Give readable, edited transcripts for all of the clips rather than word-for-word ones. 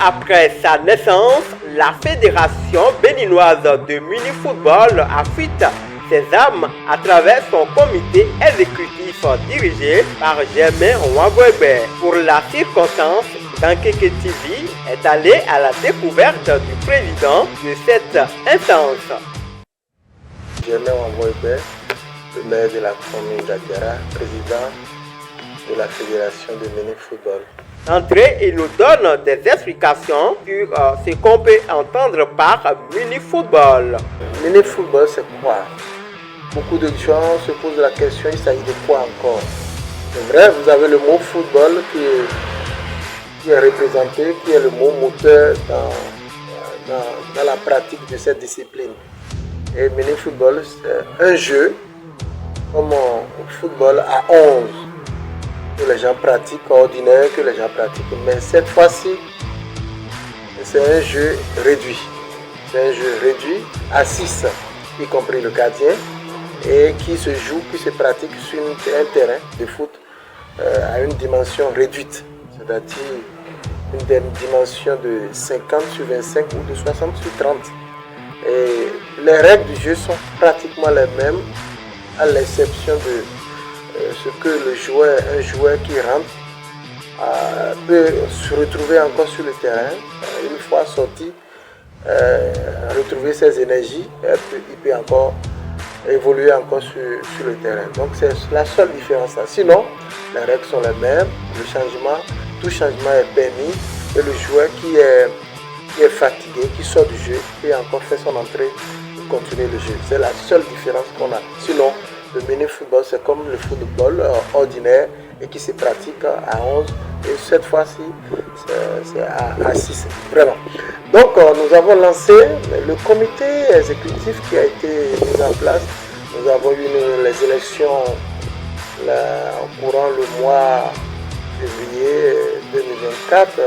après sa naissance, la Fédération béninoise de mini-football affûte ses armes à travers son comité exécutif dirigé par Germain Nwagwebe. Pour la circonstance, Dankeke TV est allé à la découverte du président de cette instance. Germain Nwagwebe, le maire de la commune d'Adiara, président de la Fédération de mini-football. D'entrée, il nous donne des explications sur ce qu'on peut entendre par mini-football. Mini-football, c'est quoi? Beaucoup de gens se posent la question, il s'agit de quoi encore? C'est vrai, vous avez le mot football qui est représenté, qui est le mot moteur dans la pratique de cette discipline. Et mini-football, c'est un jeu comme au football à 11 que les gens pratiquent, ordinaire que les gens pratiquent. Mais cette fois-ci, c'est un jeu réduit. C'est un jeu réduit à 6, y compris le gardien, et qui se joue, qui se pratique sur un terrain de foot à une dimension réduite, c'est-à-dire une dimension de 50 sur 25 ou de 60 sur 30. Et les règles du jeu sont pratiquement les mêmes, à l'exception de ce que un joueur qui rentre peut se retrouver encore sur le terrain, une fois sorti, retrouver ses énergies, il peut encore évoluer encore sur le terrain. Donc c'est la seule différence. Sinon, les règles sont les mêmes, tout changement est permis et le joueur qui est fatigué, qui sort du jeu, peut encore faire son entrée et continuer le jeu. C'est la seule différence qu'on a. Sinon, le mini-football, c'est comme le football ordinaire et qui se pratique à 11. Et cette fois-ci, c'est à 6. Vraiment. Donc, nous avons lancé le comité exécutif qui a été mis en place. Nous avons eu les élections courant le mois février 2024,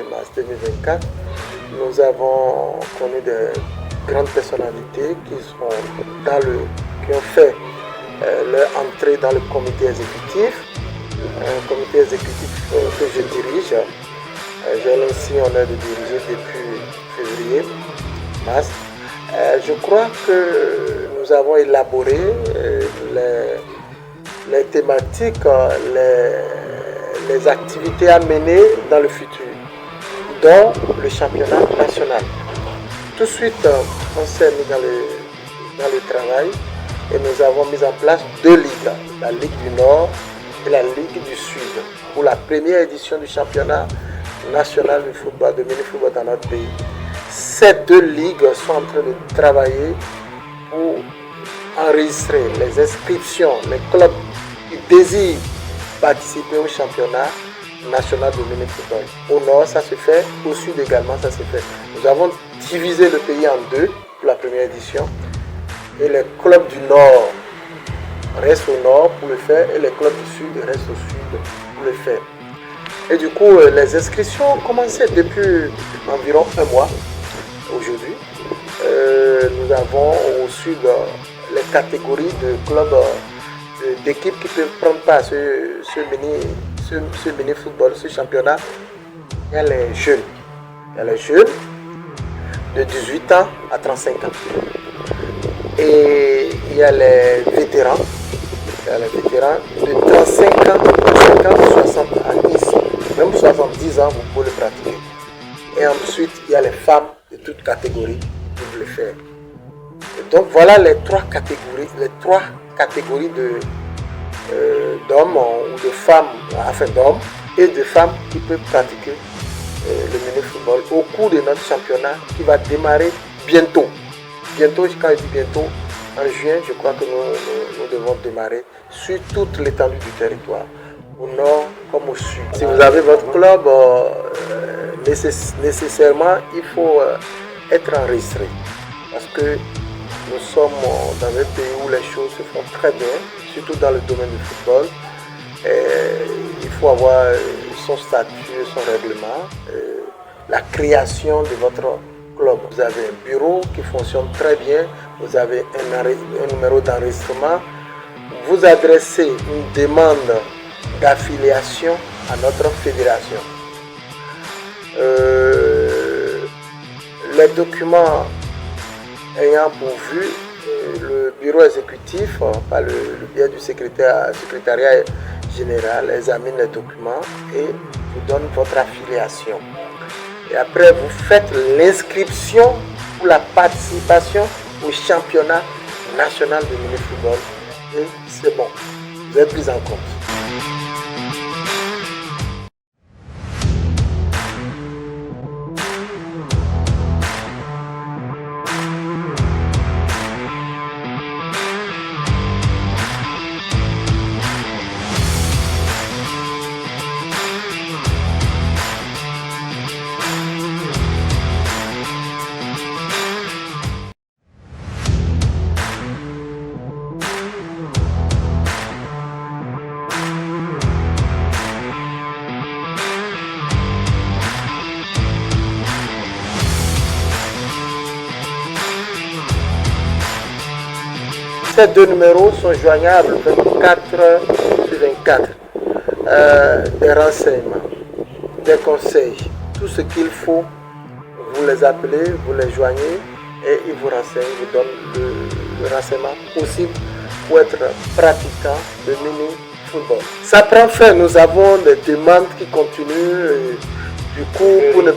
mars 2024. Nous avons connu des grandes personnalités qui ont fait leur entrée dans le comité exécutif, un comité exécutif que je dirige. J'ai aussi l'honneur de diriger depuis février, mars. Je crois que nous avons élaboré les thématiques, les activités à mener dans le futur, dont le championnat national. Tout de suite, on s'est mis dans le travail. Et nous avons mis en place 2 ligues, la Ligue du Nord et la Ligue du Sud, pour la première édition du championnat national de football, de mini-football dans notre pays. Ces 2 ligues sont en train de travailler pour enregistrer les inscriptions, les clubs qui désirent participer au championnat national de mini-football. Au Nord, ça se fait, au Sud également, ça se fait. Nous avons divisé le pays en 2 pour la première édition. Et les clubs du Nord restent au Nord pour le faire et les clubs du Sud restent au Sud pour le faire. Et du coup, les inscriptions ont commencé depuis environ 1 mois aujourd'hui. Nous avons au Sud les catégories de clubs, d'équipes qui peuvent prendre part à ce mini-football, ce championnat. Il y a les jeunes. Il y a les jeunes de 18 ans à 35 ans. Et il y a les vétérans. Il y a les vétérans de 35 ans, 60 à 10. Même 70 ans, vous pouvez le pratiquer. Et ensuite, il y a les femmes de toutes catégories qui peuvent le faire. Et donc voilà les 3 catégories d'hommes ou de femmes, enfin d'hommes et de femmes qui peuvent pratiquer le mini-football au cours de notre championnat qui va démarrer bientôt. Bientôt, quand je dis bientôt, en juin, je crois que nous devons démarrer sur toute l'étendue du territoire, au nord comme au sud. Si vous avez votre club, nécessairement, il faut être enregistré. Parce que nous sommes dans un pays où les choses se font très bien, surtout dans le domaine du football. Il faut avoir son statut, son règlement, la création de votre club. Vous avez un bureau qui fonctionne très bien, vous avez un numéro d'enregistrement, vous adressez une demande d'affiliation à notre fédération. les documents ayant pourvu, le bureau exécutif, par le biais du secrétariat général, examine les documents et vous donne votre affiliation. Et après, vous faites l'inscription pour la participation au championnat national de mini-football. Et c'est bon, vous êtes pris en compte. Ces deux numéros sont joignables 24/24. Des renseignements, des conseils, tout ce qu'il faut, vous les appelez, vous les joignez et ils vous renseignent, vous donnent le renseignement possible pour être pratiquant de mini-football. Ça prend fin, nous avons des demandes qui continuent. Du coup, pour ne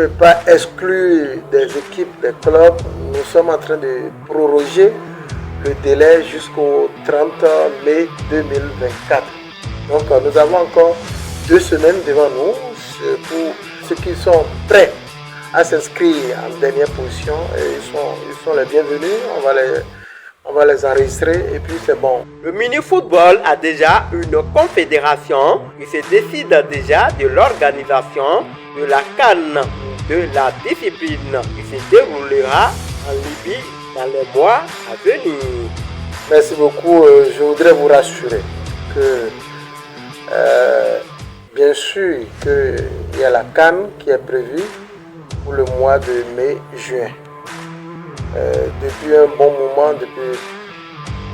pas exclure des équipes, des clubs, nous sommes en train de proroger le délai jusqu'au 30 mai 2024. Donc nous avons encore 2 semaines devant nous pour ceux qui sont prêts à s'inscrire en dernière position. Et ils sont les bienvenus, on va les enregistrer et puis c'est bon. Le mini-football a déjà une confédération qui se décide déjà de l'organisation de la CAN, de la discipline qui se déroulera en Libye dans les mois à venir. Merci beaucoup. Je voudrais vous rassurer que bien sûr qu'il y a la CAN qui est prévue pour le mois de mai-juin. Depuis un bon moment, depuis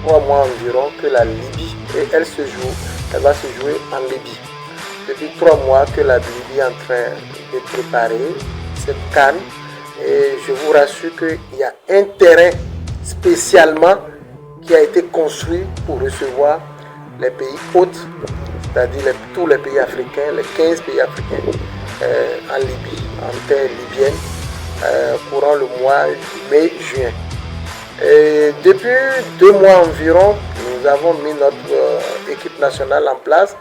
3 mois environ, que la Libye, et elle va se jouer en Libye. Depuis 3 mois que la Libye est en train de préparer cette CAN. Et je vous rassure qu'il y a un terrain spécialement qui a été construit pour recevoir les pays hôtes, c'est-à-dire tous les pays africains, les 15 pays africains en Libye, en terre libyenne, courant le mois mai-juin. Et depuis 2 mois environ, nous avons mis notre équipe nationale en place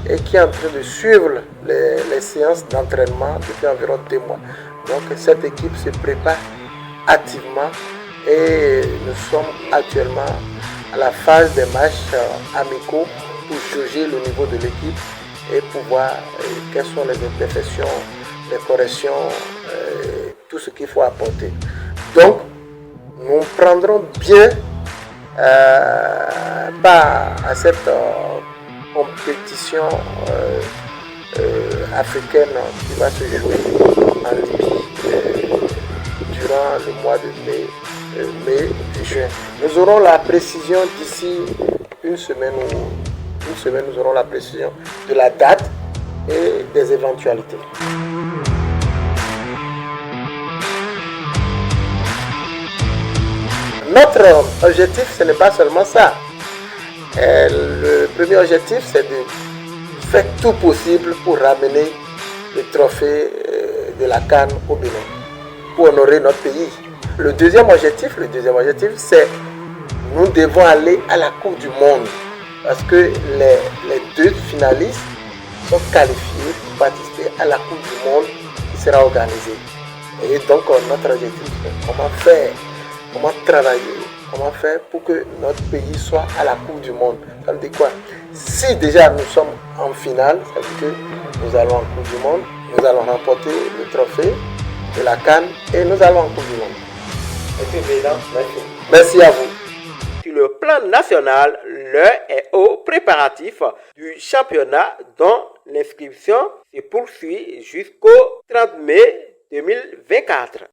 et qui est en train de suivre les séances d'entraînement depuis environ 2 mois. Donc cette équipe se prépare activement et nous sommes actuellement à la phase des matchs amicaux pour juger le niveau de l'équipe et pour voir quelles sont les imperfections, les corrections, tout ce qu'il faut apporter. Donc nous prendrons bien part à cette compétition africaine qui va se jouer en Libye durant le mois de mai-juin. Nous aurons la précision d'ici une semaine, nous aurons la précision de la date et des éventualités. Notre objectif, ce n'est pas seulement ça. Le premier objectif, c'est de faire tout possible pour ramener le trophée de la CAN au Bénin, pour honorer notre pays. Le deuxième objectif, c'est nous devons aller à la Coupe du Monde parce que les 2 finalistes sont qualifiés pour participer à la Coupe du Monde qui sera organisée. Et donc notre objectif, c'est comment faire, comment travailler, comment faire pour que notre pays soit à la Coupe du Monde. Ça veut dire quoi? Si déjà nous sommes en finale, ça veut dire que nous allons en Coupe du Monde, nous allons remporter le trophée de la CAN et nous allons en Coupe du Monde. Merci à vous. Sur le plan national, l'heure est au préparatif du championnat dont l'inscription se poursuit jusqu'au 30 mai 2024.